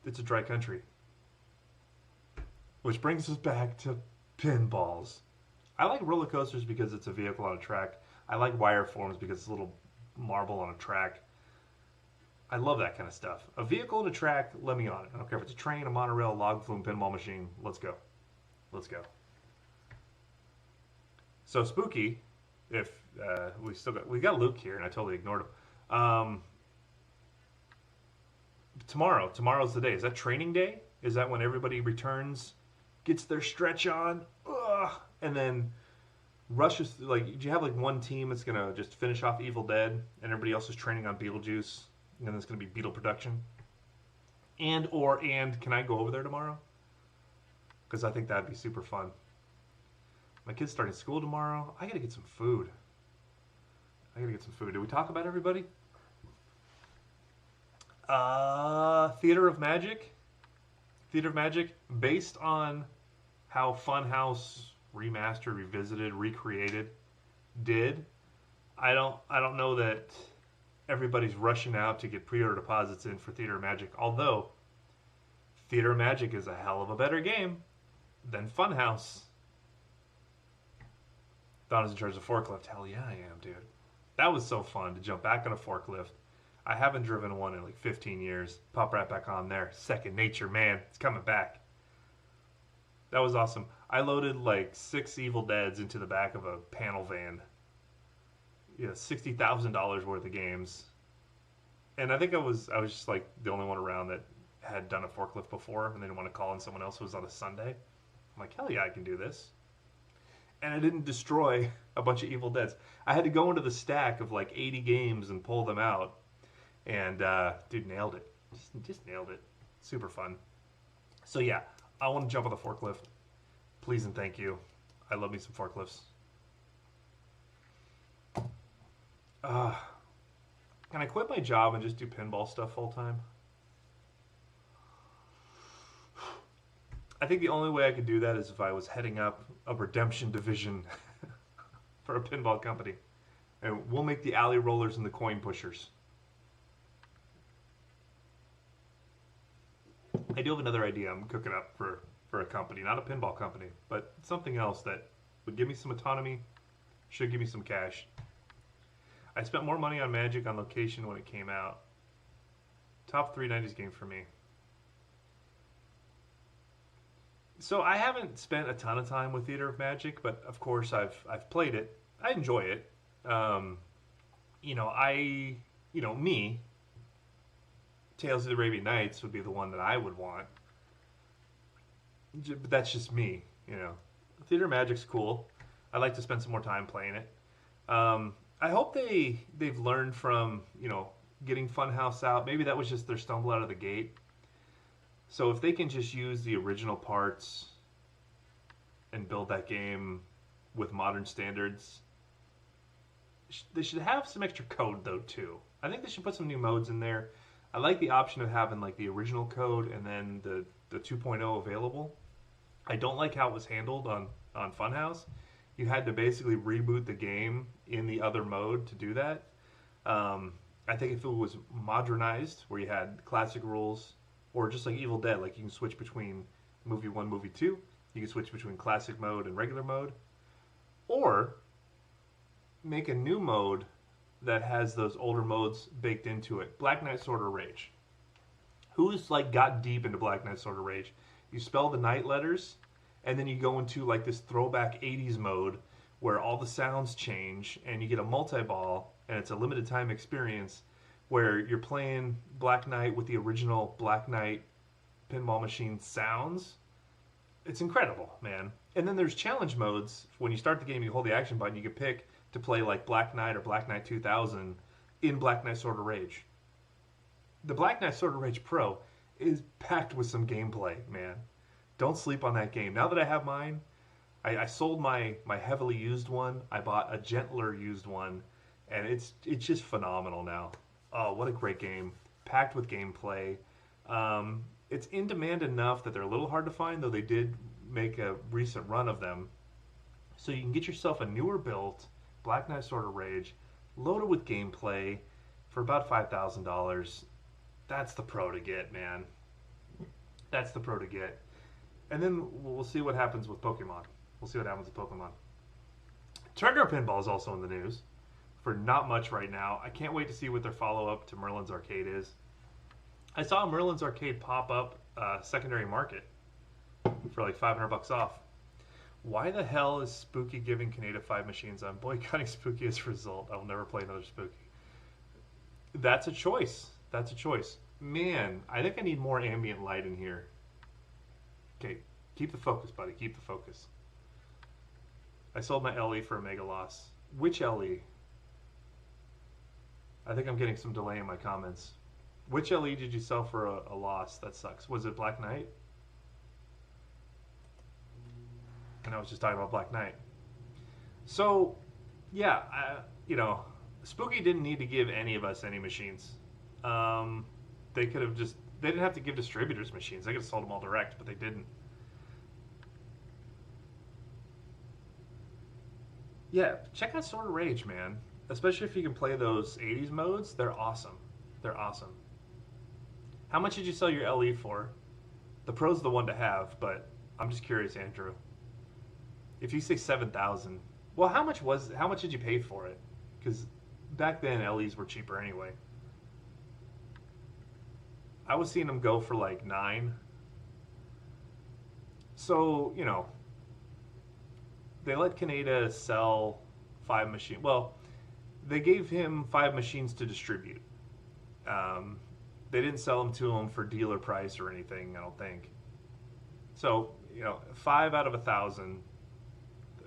Speaker 1: it's a dry country. Which brings us back to pinballs. I like roller coasters because it's a vehicle on a track. I like wire forms because it's a little marble on a track. I love that kind of stuff. A vehicle on a track, let me on it. I don't care if it's a train, a monorail, a log flume, pinball machine. Let's go. Let's go. So spooky. If we got Luke here, and I totally ignored him. Tomorrow's the day. Is that training day? Is that when everybody returns, gets their stretch on, and then rushes? Like, do you have like one team that's gonna just finish off Evil Dead, and everybody else is training on Beetlejuice, and then it's gonna be Beetle production? And can I go over there tomorrow? Because I think that'd be super fun. My kid's starting school tomorrow. I gotta get some food. Did we talk about everybody? Theater of Magic. Based on how Funhouse remastered, revisited, recreated did. I don't know that everybody's rushing out to get pre-order deposits in for Theater of Magic. Although Theater of Magic is a hell of a better game than Funhouse. Donna's in charge of the forklift. Hell yeah, I am, dude. That was so fun to jump back on a forklift. I haven't driven one in like 15 years. Pop right back on there. Second nature, man. It's coming back. That was awesome. I loaded like 6 Evil Deads into the back of a panel van. Yeah, $60,000 worth of games. And I think I was just like the only one around that had done a forklift before, and they didn't want to call in someone else who was on a Sunday. I'm like, hell yeah, I can do this. And I didn't destroy a bunch of Evil Deads. I had to go into the stack of like 80 games and pull them out. And dude, nailed it. Just nailed it. Super fun. So yeah, I want to jump on the forklift. Please and thank you. I love me some forklifts. Can I quit my job and just do pinball stuff full time? I think the only way I could do that is if I was heading up a redemption division for a pinball company. And we'll make the alley rollers and the coin pushers. I do have another idea I'm cooking up for a company. Not a pinball company, but something else that would give me some autonomy, should give me some cash. I spent more money on Magic on location when it came out. Top 3 90s game for me. So I haven't spent a ton of time with Theater of Magic, but of course I've played it. I enjoy it. Me, Tales of the Arabian Nights would be the one that I would want. But that's just me, Theater of Magic's cool. I'd like to spend some more time playing it. I hope they've learned from, getting Funhouse out. Maybe that was just their stumble out of the gate. So if they can just use the original parts and build that game with modern standards, they should have some extra code though too. I think they should put some new modes in there. I like the option of having like the original code and then the 2.0 available. I don't like how it was handled on Funhouse. You had to basically reboot the game in the other mode to do that. I think if it was modernized, where you had classic rules, or just like Evil Dead, like you can switch between movie 1, movie 2. You can switch between classic mode and regular mode. Or make a new mode that has those older modes baked into it. Black Knight Sword of Rage. Who's like got deep into Black Knight Sword of Rage? You spell the night letters, and then you go into like this throwback 80s mode where all the sounds change, and you get a multi-ball, and it's a limited time experience where you're playing Black Knight with the original Black Knight pinball machine sounds. It's incredible, man. And then there's challenge modes. When you start the game, you hold the action button, you can pick to play like Black Knight or Black Knight 2000 in Black Knight Sword of Rage. The Black Knight Sword of Rage Pro is packed with some gameplay, man. Don't sleep on that game. Now that I have mine, I sold my heavily used one. I bought a gentler used one, and it's just phenomenal now. Oh, what a great game! Packed with gameplay. It's in demand enough that they're a little hard to find, though they did make a recent run of them. So you can get yourself a newer built Black Knight Sword of Rage, loaded with gameplay, for about $5,000. That's the pro to get, man. That's the pro to get. And then we'll see what happens with Pokemon. We'll see what happens with Pokemon. Trigger Pinball is also in the news for not much right now. I can't wait to see what their follow-up to Merlin's Arcade is. I saw Merlin's Arcade pop up secondary market for like $500 off. Why the hell is Spooky giving Kaneda 5 machines? I'm boycotting Spooky as a result. I will never play another Spooky. That's a choice. That's a choice. Man, I think I need more ambient light in here. Okay, keep the focus, buddy. Keep the focus. I sold my LE for a mega loss. Which LE? I think I'm getting some delay in my comments. Which LE did you sell for a loss? That sucks. Was it Black Knight? And I was just talking about Black Knight. So, yeah, Spooky didn't need to give any of us any machines. They could have just, they didn't have to give distributors machines. They could have sold them all direct, but they didn't. Yeah, check out Sword of Rage, man. Especially if you can play those 80s modes. They're awesome. They're awesome. How much did you sell your LE for? The Pro's the one to have, but I'm just curious, Andrew. If you say 7,000, well, how much did you pay for it? Because back then LEs were cheaper anyway. I was seeing them go for like 9. So, they let Kaneda sell 5 machines. Well, they gave him 5 machines to distribute. They didn't sell them to him for dealer price or anything, I don't think. So, 5 out of 1,000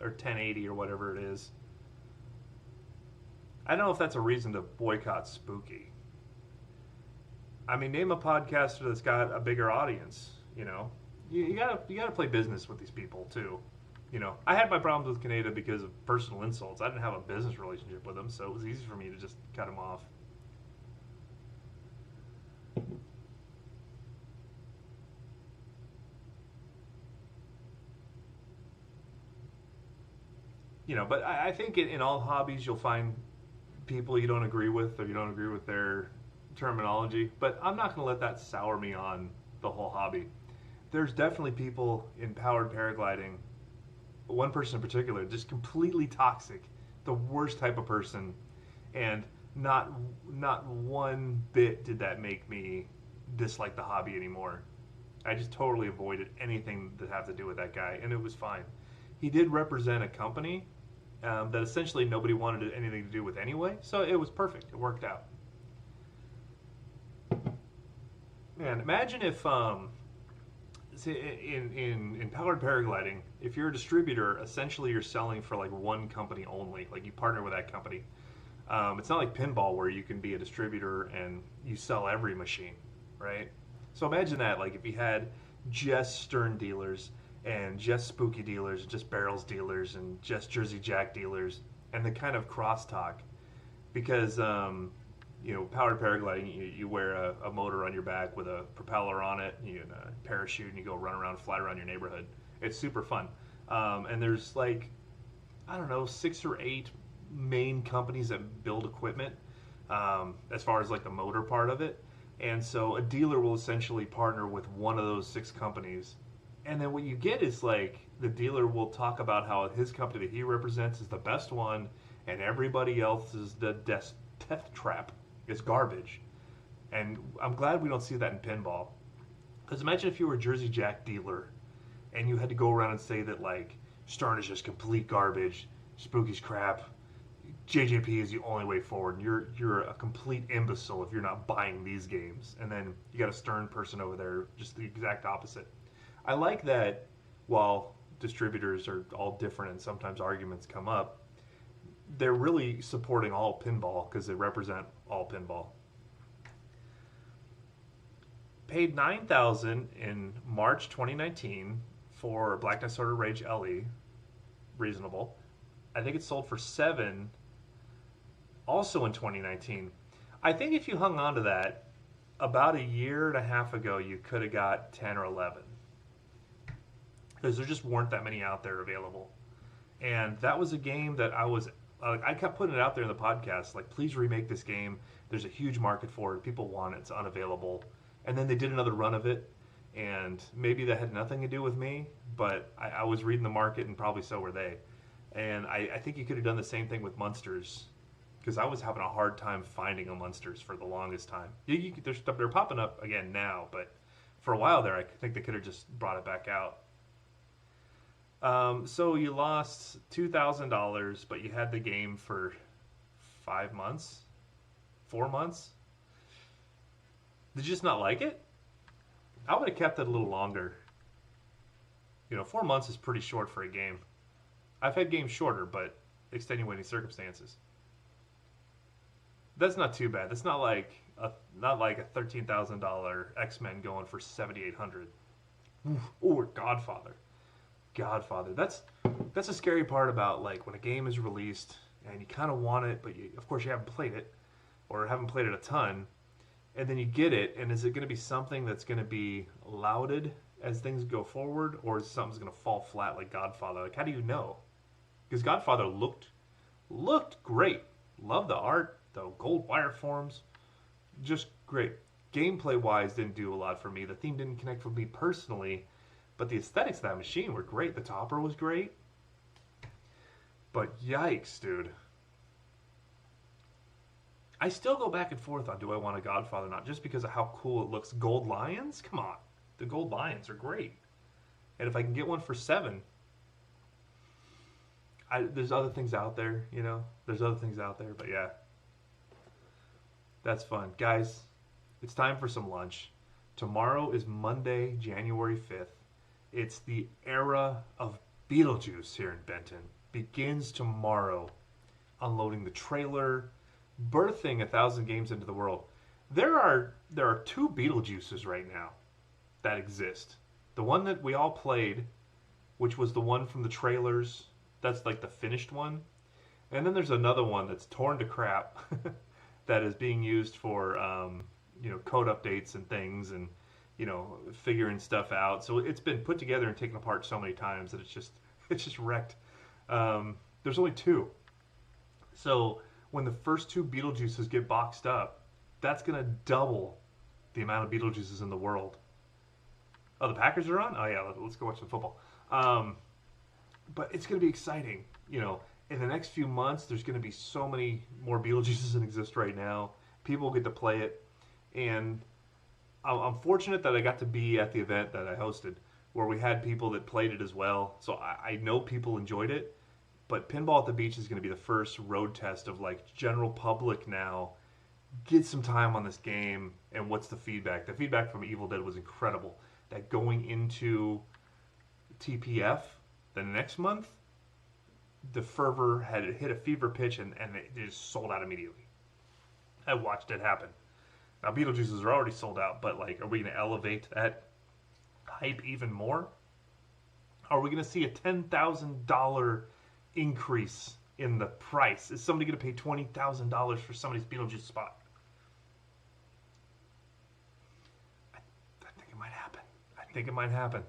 Speaker 1: or 1080 or whatever it is. I don't know if that's a reason to boycott Spooky. I mean, name a podcaster that's got a bigger audience. You gotta play business with these people too. I had my problems with Kaneda because of personal insults. I didn't have a business relationship with him, so it was easy for me to just cut him off. But I think in all hobbies you'll find people you don't agree with, or you don't agree with their terminology. But I'm not going to let that sour me on the whole hobby. There's definitely people in powered paragliding, one person in particular, just completely toxic, the worst type of person, and not one bit did that make me dislike the hobby anymore. I just totally avoided anything that had to do with that guy, and it was fine. He did represent a company that essentially nobody wanted anything to do with anyway, so it was perfect. It worked out. Man, imagine if in powered paragliding, if you're a distributor, essentially you're selling for like one company only. Like you partner with that company. It's not like pinball where you can be a distributor and you sell every machine, right? So imagine that, like if you had just Stern dealers and just Spooky dealers, and just Barrels dealers, and just Jersey Jack dealers, and the kind of crosstalk, because powered paragliding, you wear a motor on your back with a propeller on it, and a parachute, and you go run around, fly around your neighborhood. It's super fun, and there's like, I don't know, 6 or 8 main companies that build equipment, as far as like the motor part of it, and so a dealer will essentially partner with one of those 6 companies. And then what you get is like the dealer will talk about how his company that he represents is the best one, and everybody else is the death trap. It's garbage. And I'm glad we don't see that in pinball. Because imagine if you were a Jersey Jack dealer and you had to go around and say that like Stern is just complete garbage, Spooky's crap, JJP is the only way forward, and you're a complete imbecile if you're not buying these games. And then you got a Stern person over there, just the exact opposite. I like that while distributors are all different and sometimes arguments come up, they're really supporting all pinball because they represent all pinball. Paid 9,000 in March 2019 for Black Knight Sorter Rage LE. Reasonable. I think it sold for 7 also in 2019. I think if you hung on to that about a year and a half ago, you could have got 10 or 11 because there just weren't that many out there available. And that was a game that I kept putting it out there in the podcast, like, please remake this game. There's a huge market for it. People want it. It's unavailable. And then they did another run of it, and maybe that had nothing to do with me, but I was reading the market, and probably so were they. And I think you could have done the same thing with Munsters, because I was having a hard time finding a Munsters for the longest time. They're popping up again now, but for a while there, I think they could have just brought it back out. So you lost $2,000, but you had the game for 5 months, 4 months. Did you just not like it? I would have kept it a little longer. 4 months is pretty short for a game. I've had games shorter, but extenuating circumstances. That's not too bad. That's not like a $13,000 X-Men going for $7,800. Or Godfather. That's the scary part about, like, when a game is released and you kind of want it, but of course you haven't played it or haven't played it a ton, and then you get it, and is it going to be something that's going to be lauded as things go forward, or is something's going to fall flat like Godfather? Like, how do you know? Because Godfather looked great. Love the art, the gold wire forms, just great. Gameplay wise, didn't do a lot for me. The theme didn't connect with me personally, but the aesthetics of that machine were great. The topper was great, but yikes, dude. I still go back and forth on, do I want a Godfather or not, just because of how cool it looks. Gold lions? Come on. The gold lions are great. And if I can get one for 7, there's other things out there, There's other things out there, but yeah. That's fun. Guys, it's time for some lunch. Tomorrow is Monday, January 5th. It's the era of Beetlejuice here in Benton. Begins tomorrow. Unloading the trailer, birthing 1,000 games into the world. There are 2 Beetlejuices right now that exist. The one that we all played, which was the one from the trailers, that's like the finished one. And then there's another one that's torn to crap that is being used for code updates and things, and figuring stuff out. So it's been put together and taken apart so many times that it's just wrecked. There's only 2. So when the first 2 Beetlejuices get boxed up, that's going to double the amount of Beetlejuices in the world. Oh, the Packers are on? Oh, yeah, let's go watch some football. But it's going to be exciting. In the next few months, there's going to be so many more Beetlejuices than exist right now. People will get to play it. And I'm fortunate that I got to be at the event that I hosted, where we had people that played it as well. So I know people enjoyed it. But Pinball at the Beach is going to be the first road test of, like, general public now. Get some time on this game, and what's the feedback? The feedback from Evil Dead was incredible. That going into TPF the next month, the fervor had hit a fever pitch, and it just sold out immediately. I watched it happen. Now, Beetlejuices are already sold out, but, like, are we going to elevate that hype even more? Are we going to see a $10,000 increase in the price? Is somebody going to pay $20,000 for somebody's Beetlejuice spot? I think it might happen.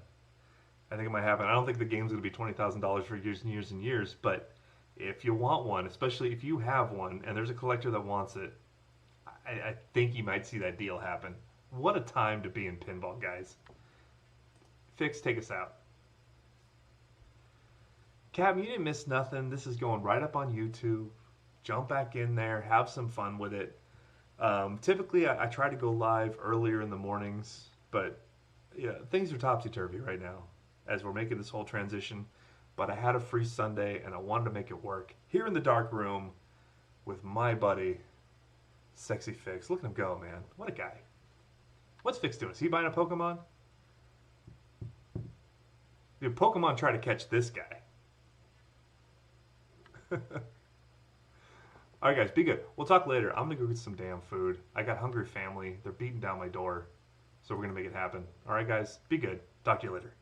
Speaker 1: I think it might happen. I don't think the game's going to be $20,000 for years and years and years, but if you want one, especially if you have one and there's a collector that wants it, I think you might see that deal happen. What a time to be in pinball, guys. Fix, take us out. Captain, you didn't miss nothing. This is going right up on YouTube. Jump back in there. Have some fun with it. Typically, I try to go live earlier in the mornings, but yeah, things are topsy-turvy right now as we're making this whole transition. But I had a free Sunday, and I wanted to make it work. Here in the dark room with my buddy, Sexy Fix. Look at him go, man. What a guy. What's Fix doing? Is he buying a Pokemon? Did Pokemon try to catch this guy? All right, guys, be good. We'll talk later. I'm gonna go get some damn food. I got hungry family. They're beating down my door, so we're gonna make it happen. All right, guys, be good. Talk to you later.